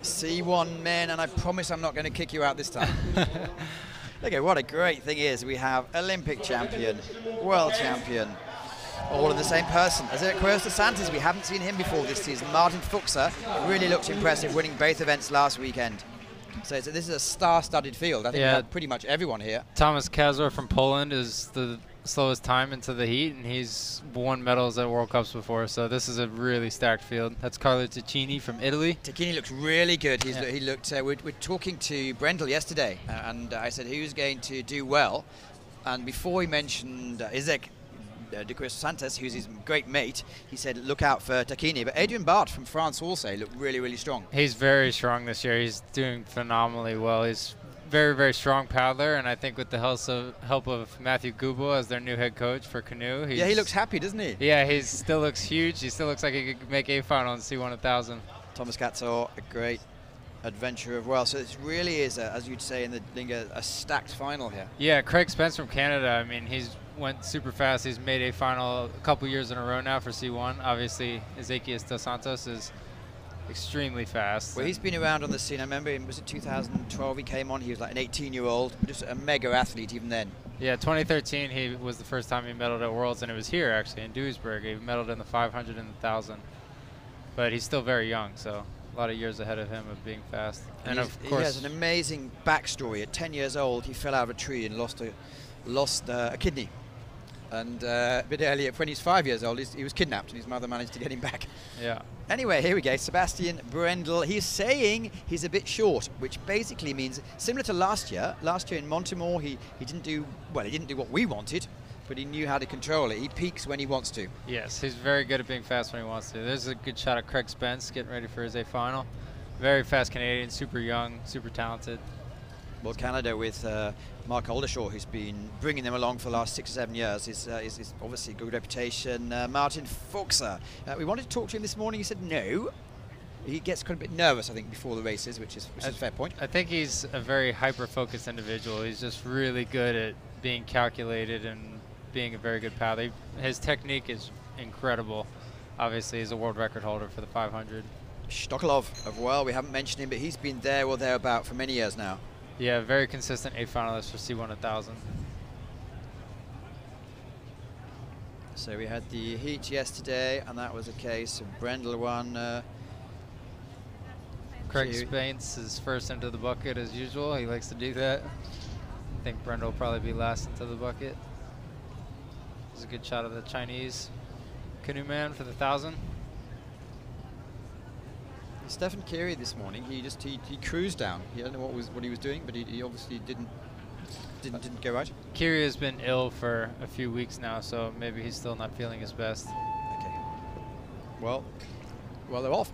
C1 men, and I promise I'm not going to kick you out this time. Okay, what a great thing is we have Olympic champion, world champion, all in the same person. As Canoe dos Santos, we haven't seen him before this season. Martin Fuchser really looked impressive, winning both events last weekend. So this is a star-studded field. I think we had pretty much everyone here. Thomas Kazor from Poland is the slowest time into the heat, and he's won medals at World Cups before, so this is a really stacked field. That's Carlo Ticini from Italy. Ticini looks really good. He looked. We're talking to Brendel yesterday, and I said who's going to do well, and before he mentioned Isaac de Santos, who's his great mate, he said look out for Ticini. But Adrien Barth from France also looked really, really strong. He's very strong this year. He's doing phenomenally well. He's very, very strong paddler, and I think with the help of Matthew Gubel as their new head coach for Canoe. He looks happy, doesn't he? Yeah, he still looks huge. He still looks like he could make a final in C1 1000. Thomas Kazor, a great adventure of well. So it really is, as you'd say in the lingo, a stacked final here. Yeah, Craig Spence from Canada. I mean, he's went super fast. He's made a final a couple years in a row now for C1. Obviously, Ezequiel dos Santos is extremely fast. Well, he's been around on the scene. I remember, was it 2012 he came on? He was like an 18-year-old, just a mega athlete even then. Yeah, 2013 he was the first time he medaled at Worlds, and it was here actually in DUISBURG. He medaled in the 500 and the 1000. But he's still very young, so a lot of years ahead of him of being fast. And of course, he has an amazing backstory. At 10 years old, he fell out of a tree and lost a kidney. And a bit earlier, when he's 5 years old, he was kidnapped, and his mother managed to get him back. Yeah. Anyway, here we go. Sebastian Brendel. He's saying he's a bit short, which basically means similar to last year. Last year in Montemor, he didn't do well. He didn't do what we wanted, but he knew how to control it. He peaks when he wants to. Yes, he's very good at being fast when he wants to. There's a good shot of Craig Spence getting ready for his A final. Very fast Canadian, super young, super talented. Well, Canada with Mark Aldershaw, who's been bringing them along for the last 6 or 7 years, is obviously a good reputation. Martin Fuchser, we wanted to talk to him this morning. He said no. He gets quite a bit nervous, I think, before the races, which is a fair point. I think he's a very hyper-focused individual. He's just really good at being calculated and being a very good paddler. His technique is incredible. Obviously, he's a world record holder for the 500. Stokolov of well, we haven't mentioned him, but he's been there or thereabout for many years now. Yeah, very consistent A finalist for C1 1000. So we had the heat yesterday, and that was a case of Brendel won. Craig Spence is first into the bucket as usual. He likes to do that. I think Brendel will probably be last into the bucket. There's a good shot of the Chinese canoe man for the 1000. Stefan Kiri this morning, he cruised down. I don't know what he was doing, but he obviously didn't go right. Kiri has been ill for a few weeks now, so maybe he's still not feeling his best. Okay. Well, they're off.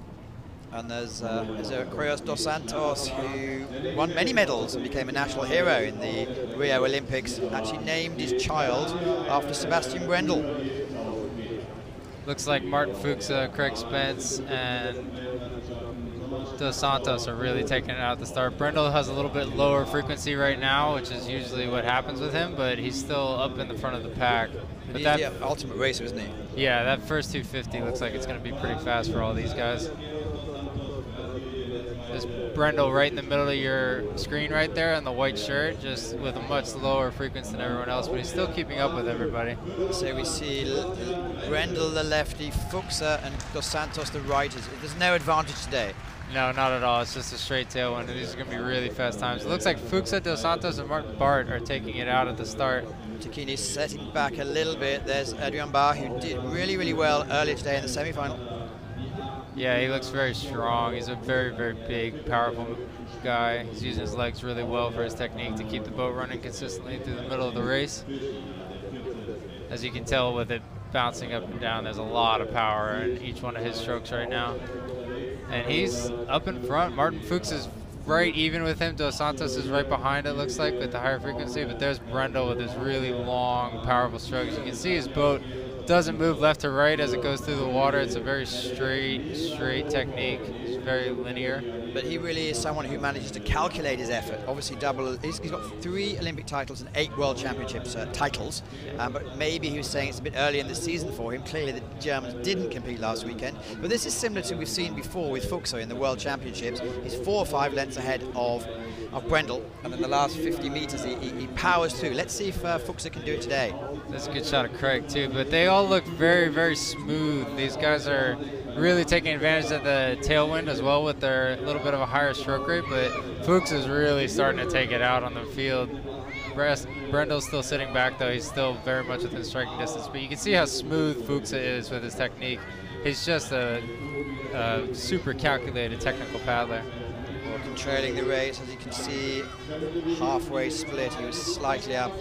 And there's Canoe dos Santos, who won many medals and became a national hero in the Rio Olympics. Actually named his child after Sebastian Brendel. Looks like Martin Fuchser, Craig Spence, and dos Santos are really taking it out at the start. Brendel has a little bit lower frequency right now, which is usually what happens with him, but he's still up in the front of the pack. But he's the ultimate racer, isn't he? Yeah, that first 250 looks like it's going to be pretty fast for all these guys. There's Brendel right in the middle of your screen right there in the white shirt, just with a much lower frequency than everyone else, but he's still keeping up with everybody. So we see Brendel the lefty, Fuchser and dos Santos the righties. There's no advantage today. No, not at all. It's just a straight tailwind. These are going to be really fast times. It looks like Fuchser, dos Santos, and Martin Barth are taking it out at the start. Ticini's setting back a little bit. There's Adrien Barth, who did really, really well earlier today in the semi-final. Yeah, he looks very strong. He's a very, very big, powerful guy. He's using his legs really well for his technique to keep the boat running consistently through the middle of the race. As you can tell with it bouncing up and down, there's a lot of power in each one of his strokes right now. And he's up in front. Martin Fuchs is right even with him. Dos Santos is right behind, it looks like, with the higher frequency. But there's Brendel with his really long, powerful strokes. You can see his boat doesn't move left to right as it goes through the water. It's a very straight technique. It's very linear. But he really is someone who manages to calculate his effort. Obviously, he's got 3 Olympic titles and 8 World Championships titles. But maybe he was saying it's a bit early in the season for him. Clearly, the Germans didn't compete last weekend. But this is similar to what we've seen before with Fuchs in the World Championships. He's 4 or 5 lengths ahead of Brendel, and then the last 50 meters he powers through. Let's see if Fuchs can do it today. That's a good shot of Craig too, but they all look very smooth. These guys are really taking advantage of the tailwind as well with their little bit of a higher stroke rate, but Fuchs is really starting to take it out on the field. Brendel's still sitting back though. He's still very much within striking distance, but you can see how smooth Fuchs is with his technique. He's just a super calculated technical paddler. Trailing the race, as you can see, halfway split. He was slightly up.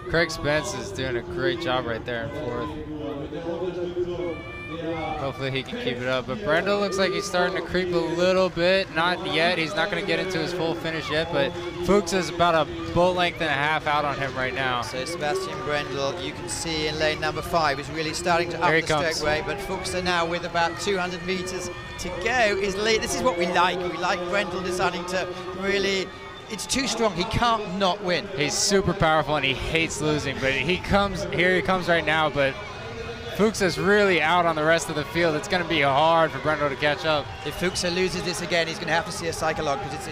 Craig Spence is doing a great job right there in 4th. Hopefully he can keep it up. But Brendel looks like he's starting to creep a little bit. Not yet. He's not going to get into his full finish yet, but Fuchs is about a boat length and a half out on him right now. So Sebastian Brendel, you can see in lane number 5, is really starting to up the stroke rate, but Fuchs now with about 200 meters to go is lead. This is what we like. We like Brendel deciding to really, it's too strong. He can't not win. He's super powerful and he hates losing, but he comes right now, but Fuchs is really out on the rest of the field. It's going to be hard for Brendel to catch up. If Fuchs loses this again, he's going to have to see a psychologue because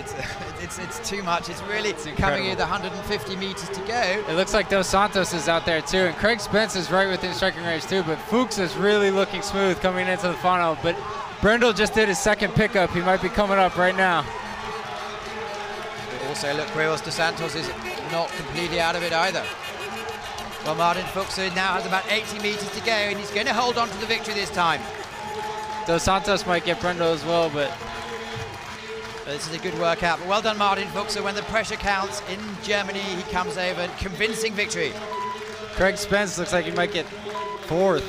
it's too much. It's really coming in with 150 meters to go. It looks like Dos Santos is out there too, and Craig Spence is right within striking range too, but Fuchs is really looking smooth coming into the final. But Brendel just did his 2nd pickup. He might be coming up right now. Also, look, Dos Santos is not completely out of it either. Well, Martin Fuchs now has about 80 meters to go, and he's going to hold on to the victory this time. Dos Santos might get Brendel as well, but this is a good workout. But well done, Martin Fuchs. When the pressure counts in Germany, he comes over. Convincing victory. Craig Spence looks like he might get 4th.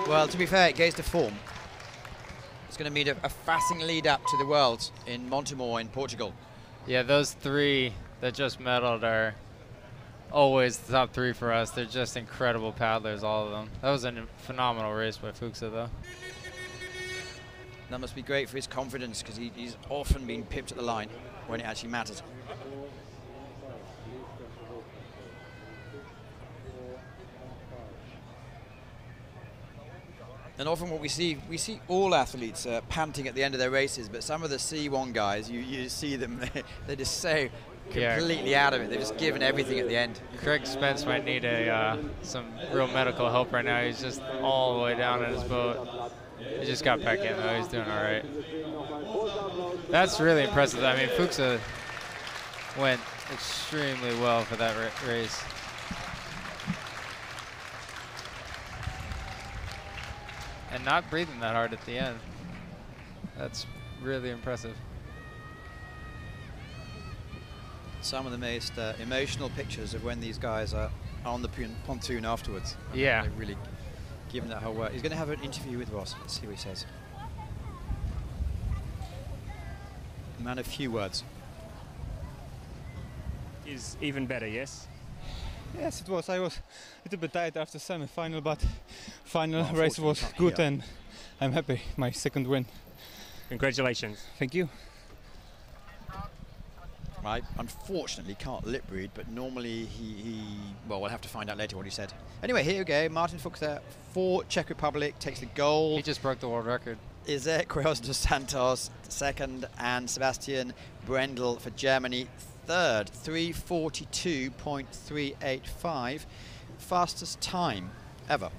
Well, to be fair, it goes to form. It's going to mean a fascinating lead up to the Worlds in Montemor in Portugal. Yeah, those 3 that just medaled are always the top 3 for us. They're just incredible paddlers, all of them. That was a phenomenal race by Fuchs, though. That must be great for his confidence, because he's often been pipped at the line when it actually matters. And often what we see all athletes panting at the end of their races, but some of the C1 guys, you see them, they're just so completely out of it. They've just given everything at the end. Craig Spence might need some real medical help right now. He's just all the way down in his boat. He just got back in, though. He's doing all right. That's really impressive. I mean, Fuchs went extremely well for that race. And not breathing that hard at the end. That's really impressive. Some of the most emotional pictures of when these guys are on the pontoon afterwards. Yeah. They're really giving that whole work. He's going to have an interview with Ross. Let's see what he says. A man of few words. Is even better, yes? Yes, it was. I was a little bit tired after semi-final, but final race was good and I'm happy. My 2nd win. Congratulations. Thank you. I unfortunately can't lip read, but normally well, we'll have to find out later what he said. Anyway, here we go. Martin Fuchs there for Czech Republic, takes the gold. He just broke the world record. Isaac Dos Santos 2nd, and Sebastian Brendel for Germany 3rd. 3:42.385, fastest time ever.